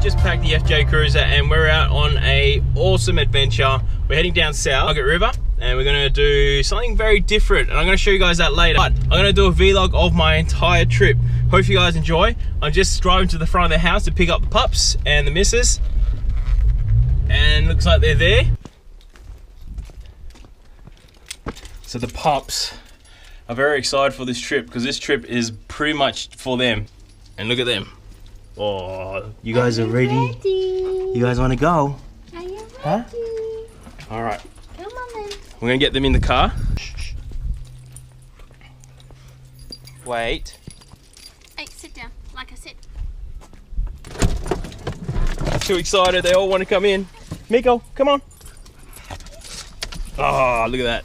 just packed the FJ Cruiser and we're out on a awesome adventure. We're heading down south, Margaret River, and we're gonna do something very different, and I'm gonna show you guys that later. But I'm gonna do a vlog of my entire trip. Hope you guys enjoy. I'm just driving to the front of the house to pick up the pups and the missus, and looks like they're there. So the pups are very excited for this trip because this trip is pretty much for them. And look at them. Oh, you guys are ready? You guys want to go? Are you ready? Huh? All right. Come on then. We're gonna get them in the car. Wait. Hey, sit down, like I said. Too excited, they all want to come in. Miko, come on. Oh, look at that.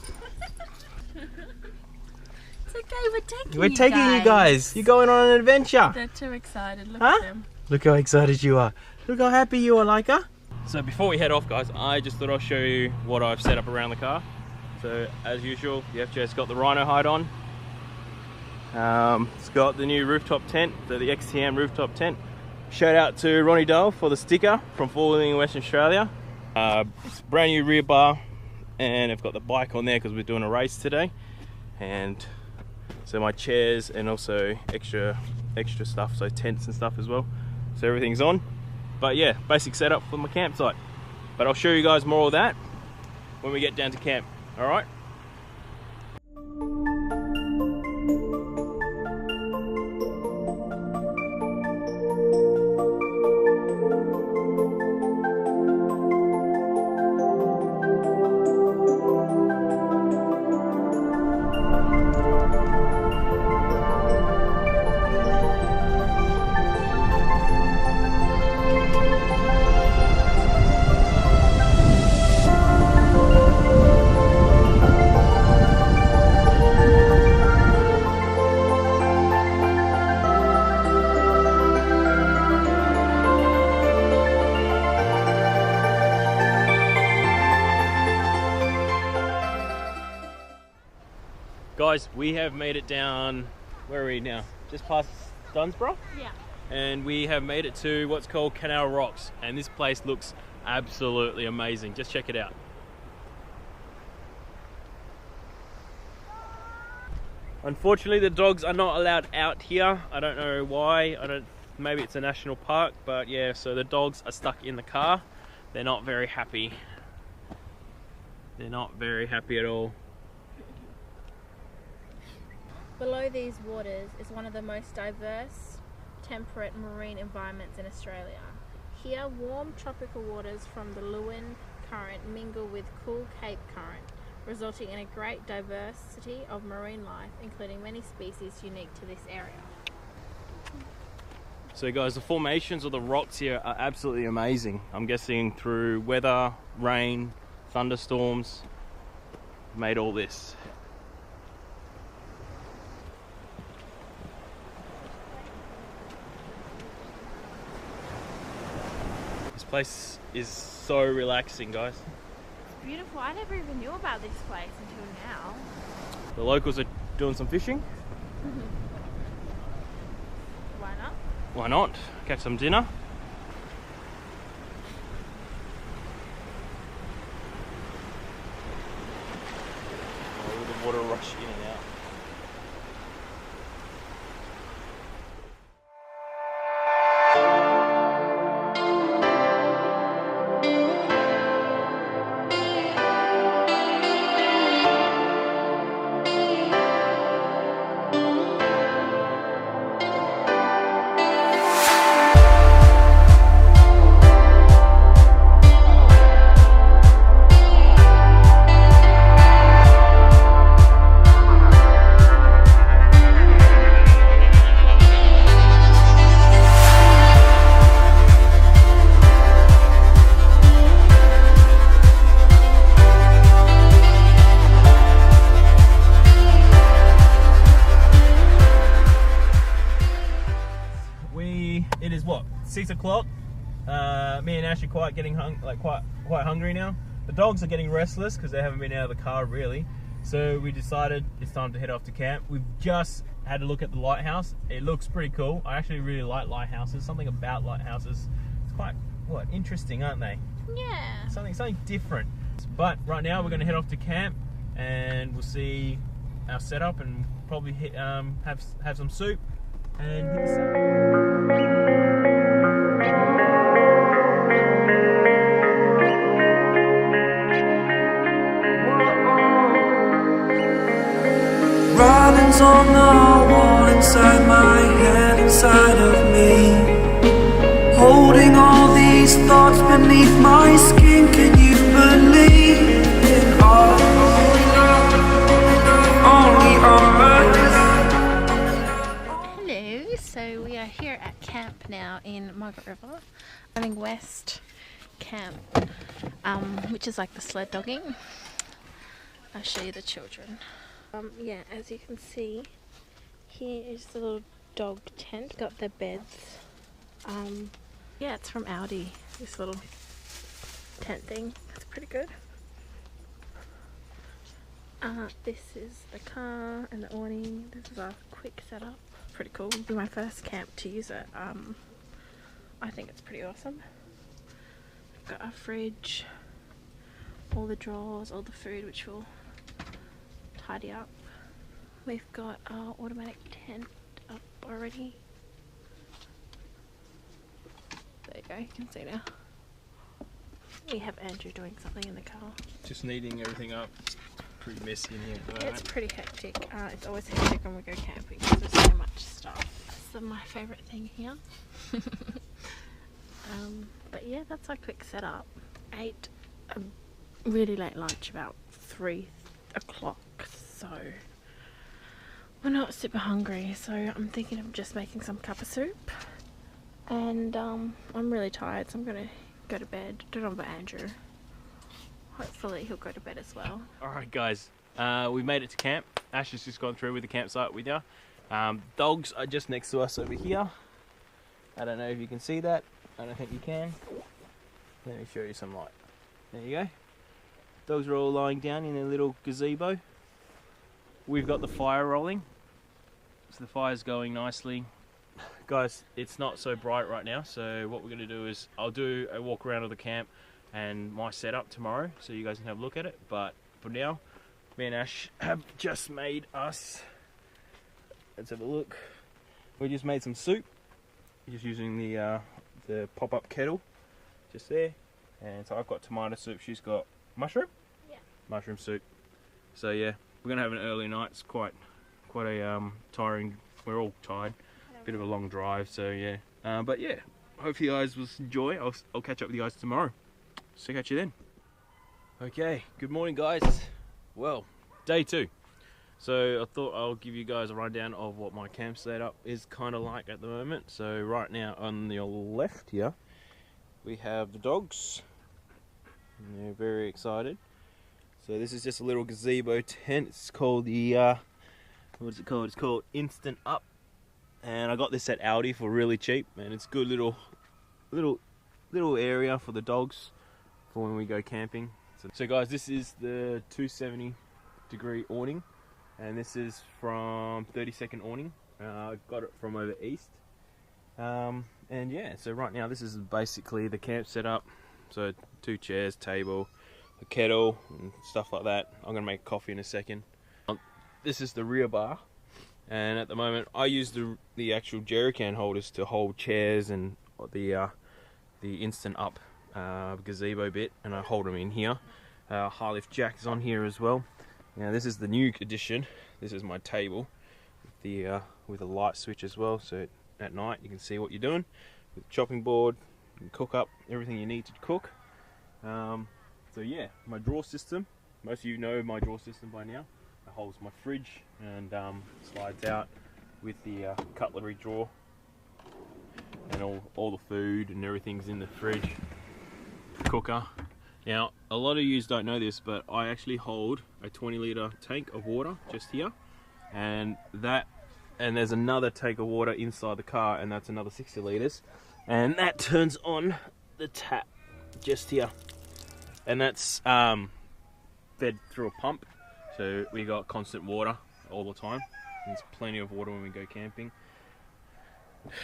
It's okay, We're taking you guys. You're going on an adventure. They're too excited, look Huh? at them. Look how excited you are. Look how happy you are, Laika. So before we head off, guys, I just thought I'll show you what I've set up around the car. So as usual, the FJ's got the Rhinohide on. It's got the new rooftop tent, the XTM rooftop tent. Shout out to Ronnie Dole for the sticker from Four Wheeling in Western Australia. It's brand new rear bar, and I've got the bike on there because we're doing a race today. And so my chairs and also extra stuff, so tents and stuff as well. So everything's on. But yeah, basic setup for my campsite. But I'll show you guys more of that when we get down to camp. All right. Guys, we have made it down, where are we now? Just past Dunsborough? Yeah. And we have made it to what's called Canal Rocks, and this place looks absolutely amazing. Just check it out. Unfortunately, the dogs are not allowed out here. I don't know why. Maybe it's a national park, but yeah, so the dogs are stuck in the car. They're not very happy. They're not very happy at all. Below these waters is one of the most diverse, temperate marine environments in Australia. Here, warm tropical waters from the Lewin Current mingle with cool Cape Current, resulting in a great diversity of marine life, including many species unique to this area. So guys, the formations of the rocks here are absolutely amazing. I'm guessing through weather, rain, thunderstorms, made all this. This place is so relaxing, guys. It's beautiful. I never even knew about this place until now. The locals are doing some fishing. Why not? Why not? Catch some dinner. Oh, the water rush in and out. It is what, 6 o'clock. Me and Ash are quite hungry now. The dogs are getting restless because they haven't been out of the car really. So we decided it's time to head off to camp. We've just had a look at the lighthouse. It looks pretty cool. I actually really like lighthouses. Something about lighthouses. It's quite, what, interesting, aren't they? Yeah. Something different. But right now we're going to head off to camp and we'll see our setup and probably have some soup and hit the sun. Writings on the wall inside my head, inside of me. Holding all these thoughts beneath my skin. Can you believe in all? Only on Hello, so we are here at camp now in Margaret River, running west camp, which is like the sled dogging. I'll show you the children. Yeah, as you can see, here is the little dog tent. Got their beds. Yeah, it's from Audi, this little tent thing. It's pretty good. This is the car and the awning. This is our quick setup. Pretty cool. It'll be my first camp to use it. I think it's pretty awesome. We've got our fridge, all the drawers, all the food which we'll tidy up. We've got our automatic tent up already. There you go, you can see now. We have Andrew doing something in the car. Just kneading everything up. It's pretty messy in here at the Yeah, moment. it's pretty hectic. It's always hectic when we go camping because there's so much stuff. So my favourite thing here. But yeah, that's our quick setup. Ate a really late lunch, about 3 o'clock, so we're not super hungry. So I'm thinking of just making some cup of soup. And I'm really tired, so I'm gonna go to bed. Don't know about Andrew. Hopefully he'll go to bed as well. Alright guys, we made it to camp. Ash has just gone through with the campsite with you. Dogs are just next to us over here. I don't know if you can see that. I don't think you can. Let me show you some light. There you go. Dogs are all lying down in their little gazebo. We've got the fire rolling. So the fire's going nicely. Guys, it's not so bright right now, so what we're going to do is I'll do a walk around of the camp and my setup tomorrow so you guys can have a look at it. But for now, me and Ash have just made us, let's have a look, we just made some soup just using the pop-up kettle just there. And so I've got tomato soup, she's got mushroom? Yeah. Mushroom soup. So yeah, we're going to have an early night. It's quite a tiring, we're all tired. Bit of a long drive, so yeah. But yeah, hope you guys will enjoy. I'll catch up with you guys tomorrow. So catch you then. Okay, good morning guys. Well, day 2. So I thought I'll give you guys a rundown of what my camp setup is kind of like at the moment. So right now on your left here, we have the dogs. And they're very excited. So this is just a little gazebo tent. It's called the, what is it called? It's called Instant Up. And I got this at Audi for really cheap, and it's a good little area for the dogs for when we go camping. So guys, this is the 270-degree awning, and this is from 32nd awning. I got it from over east. And yeah, so right now this is basically the camp setup. So 2 chairs, table, a kettle, and stuff like that. I'm gonna make coffee in a second. This is the rear bar. And at the moment, I use the actual jerry can holders to hold chairs and the Instant Up gazebo bit, and I hold them in here. High lift jack is on here as well. Now this is the new addition. This is my table with a light switch as well, so at night you can see what you're doing. With a chopping board, you can cook up everything you need to cook. So yeah, my drawer system. Most of you know my drawer system by now. It holds my fridge and slides out with the cutlery drawer, and all the food and everything's in the fridge. Cooker. Now a lot of you don't know this, but I actually hold a 20-litre tank of water just here, and there's another tank of water inside the car, and that's another 60 litres, and that turns on the tap just here, and that's fed through a pump. So we got constant water all the time. There's plenty of water when we go camping.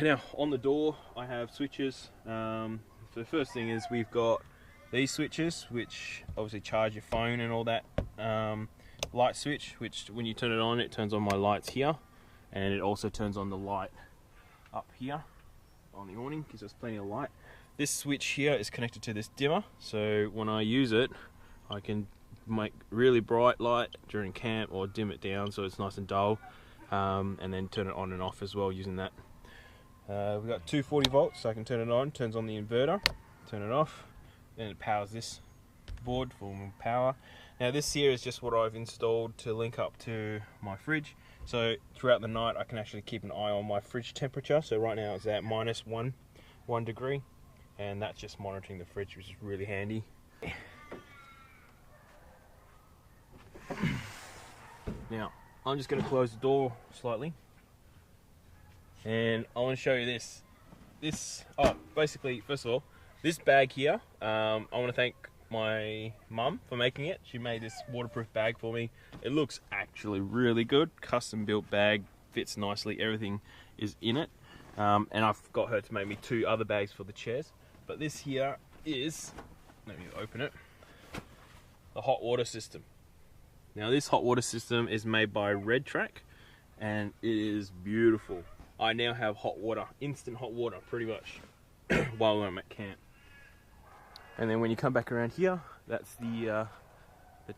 Now on the door I have switches. If So the first thing is we've got these switches, which obviously charge your phone and all that. Light switch, which when you turn it turns on my lights here, and it also turns on the light up here on the awning, gives us plenty of light. This switch here is connected to this dimmer, so when I use it, I can make really bright light during camp or dim it down so it's nice and dull, and then turn it on and off as well using that. We've got 240 volts, so I can turn it on, turns on the inverter, turn it off, then it powers this board for power. Now this here is just what I've installed to link up to my fridge, so throughout the night I can actually keep an eye on my fridge temperature. So right now it's at -1 degree, and that's just monitoring the fridge, which is really handy. Now I'm just going to close the door slightly, and I want to show you this. Basically, first of all, this bag here, I want to thank my mum for making it. She made this waterproof bag for me. It looks actually really good. Custom built bag, fits nicely, everything is in it. And I've got her to make me 2 other bags for the chairs. But this here is, let me open it, the hot water system. Now this hot water system is made by Red Track, and it is beautiful. I now have hot water, instant hot water pretty much, while I'm at camp. And then when you come back around here, that's the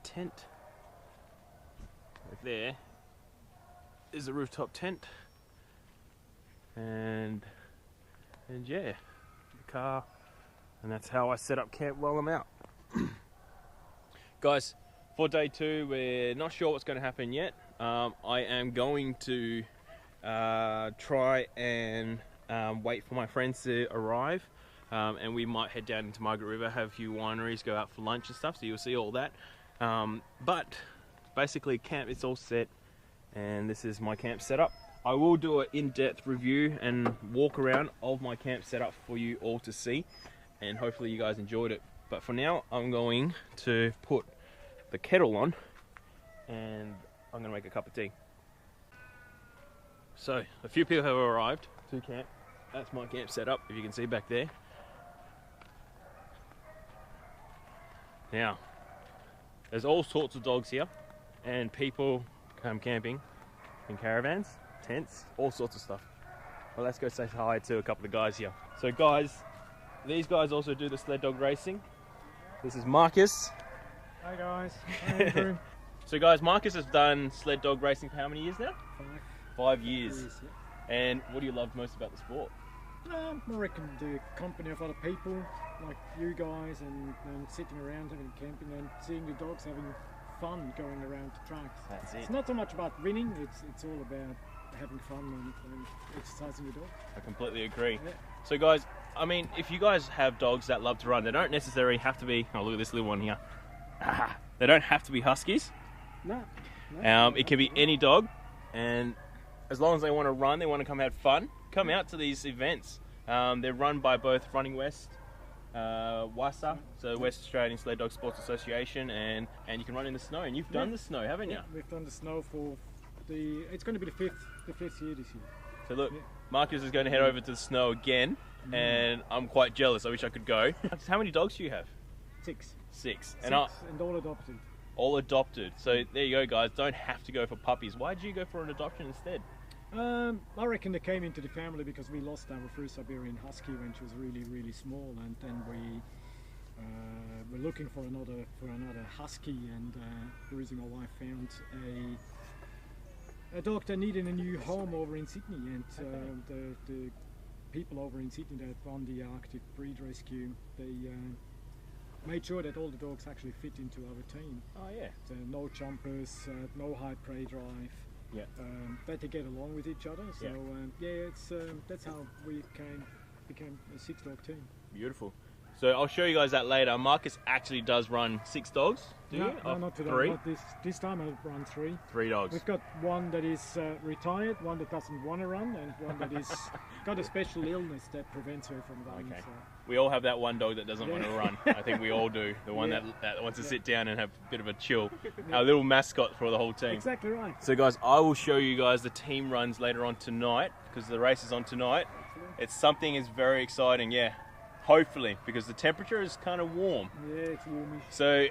tent. Right there is the rooftop tent, and yeah, the car, and that's how I set up camp while I'm out. Guys, for day 2, we're not sure what's going to happen yet. I am going to try and wait for my friends to arrive. And we might head down into Margaret River, have a few wineries, go out for lunch and stuff, so you'll see all that. But basically camp is all set, and this is my camp setup. I will do an in-depth review and walk around of my camp setup for you all to see, and hopefully you guys enjoyed it. But for now, I'm going to put the kettle on, and I'm going to make a cup of tea. So, a few people have arrived to camp. That's my camp setup, if you can see back there. Now, there's all sorts of dogs here, and people come camping in caravans, tents, all sorts of stuff. Well, let's go say hi to a couple of guys here. So guys, these guys also do the sled dog racing. This is Marcus. Hi guys, Andrew. So guys, Marcus has done sled dog racing for how many years now? 5 years. Yeah. And what do you love most about the sport? I reckon the company of other people like you guys, and sitting around having camping and seeing the dogs having fun going around the tracks. That's it. It's not so much about winning, it's all about having fun and exercising your dog. I completely agree. Yeah. So guys, I mean, if you guys have dogs that love to run, they don't necessarily have to be, oh look at this little one here. They don't have to be Huskies. No. It can be any dog, and as long as they want to run, they want to come have fun, come out to these events. They're run by both Running West, WASA, so West Australian Sled Dog Sports Association, and you can run in the snow, and you've done the snow, haven't you? Yeah, we've done the snow for it's going to be the fifth year this year. So look, Marcus is going to head over to the snow again, and I'm quite jealous. I wish I could go. How many dogs do you have? 6. 6. And all adopted. All adopted. So there you go, guys. Don't have to go for puppies. Why did you go for an adoption instead? I reckon they came into the family because we lost our first Siberian Husky when she was really, really small, and then we were looking for another Husky, and the reason my wife found a dog that needed a new home over in Sydney, and the people over in Sydney that run the Arctic Breed Rescue, they made sure that all the dogs actually fit into our team. Oh yeah. So no jumpers, no high prey drive. Yeah. That they get along with each other. So it's that's how we became a 6-dog team. Beautiful. So I'll show you guys that later. Marcus actually does run 6 dogs. Do you? No, not today. 3? Not this time I'll run 3. 3 dogs. We've got one that is retired, one that doesn't want to run, and one that is got a special illness that prevents her from running. Okay. So. We all have that one dog that doesn't want to run. I think we all do. The one that wants to sit down and have a bit of a chill. Our little mascot for the whole team. Exactly right. So guys, I will show you guys the team runs later on tonight, because the race is on tonight. Excellent. It's something is very exciting, yeah. hopefully, because the temperature is kind of warm. Yeah, it's warmish. So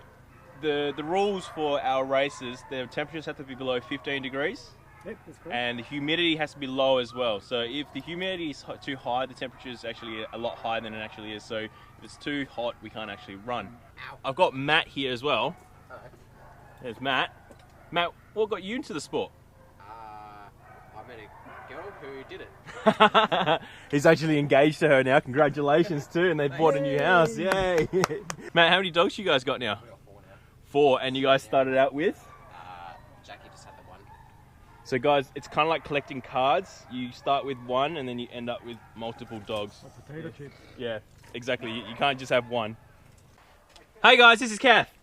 the rules for our races, the temperatures have to be below 15 degrees. Yep, that's correct. And the humidity has to be low as well. So if the humidity is too high, the temperature is actually a lot higher than it actually is. So if it's too hot, we can't actually run. I've got Matt here as well. Hello. There's Matt. Matt, what got you into the sport? I met a girl who did it. He's actually engaged to her now. Congratulations too, and they bought a new house. Yay! Matt, how many dogs you guys got now? We got 4 now. 4, and you guys started out with? Jackie just had the 1. So guys, it's kind of like collecting cards. You start with 1 and then you end up with multiple dogs. A potato chip. Yeah, exactly. You can't just have 1. Hey guys, this is Kath.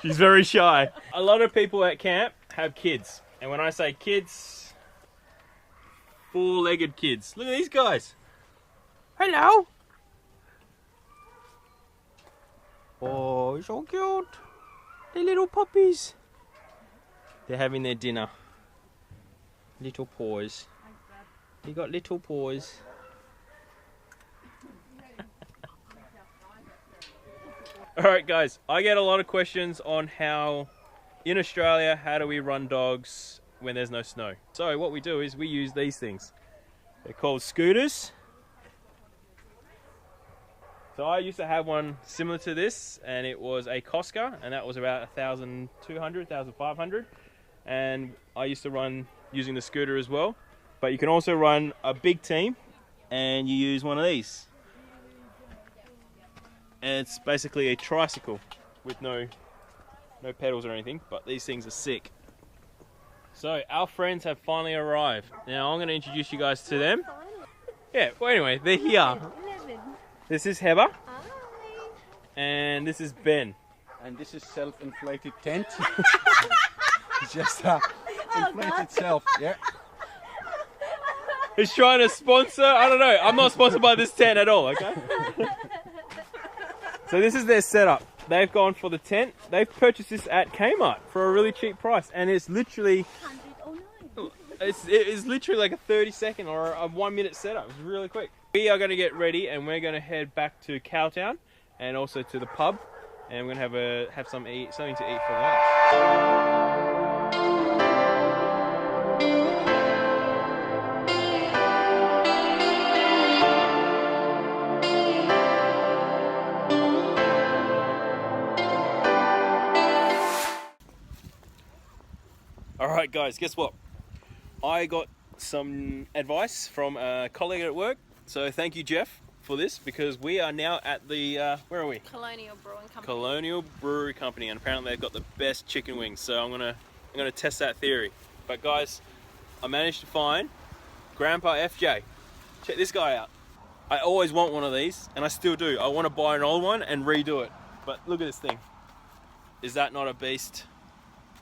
She's very shy. A lot of people at camp have kids. And when I say kids, 4-legged kids. Look at these guys. Hello. Oh, so cute. They're little puppies. They're having their dinner. Little paws. You got little paws. Alright guys, I get a lot of questions on how, in Australia, how do we run dogs when there's no snow? So what we do is we use these things. They're called scooters. So I used to have one similar to this, and it was a Cosca, and that was about 1,200, 1,500. And I used to run using the scooter as well. But you can also run a big team, and you use one of these. And it's basically a tricycle with no pedals or anything, but these things are sick. So our friends have finally arrived. Now I'm going to introduce you guys to them. Yeah, well anyway, they're here. This is Heber. Hi. And this is Ben. And this is self-inflated tent. Just inflate itself, yeah. He's trying to sponsor, I don't know, I'm not sponsored by this tent at all, okay? So this is their setup. They've gone for the tent. They've purchased this at Kmart for a really cheap price, and it's literally, it's literally like a 30-second or a 1-minute setup. It's really quick. We are going to get ready, and we're going to head back to Cowtown and also to the pub, and we're going to have something to eat for lunch. Alright guys, guess what? I got some advice from a colleague at work. So thank you, Jeff, for this, because we are now at the, where are we? Colonial Brewing Company. Colonial Brewery Company, and apparently they've got the best chicken wings. So I'm gonna test that theory. But guys, I managed to find Grandpa FJ. Check this guy out. I always want one of these, and I still do. I want to buy an old one and redo it. But look at this thing. Is that not a beast?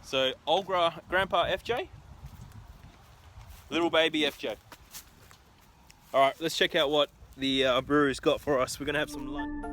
So, old Grandpa FJ, little baby FJ. Alright, let's check out what the brewery's got for us. We're going to have some lunch.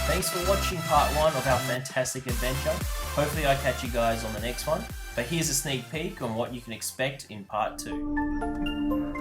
Thanks for watching part 1 of our Phantastic Adventure. Hopefully I catch you guys on the next one. But here's a sneak peek on what you can expect in part 2.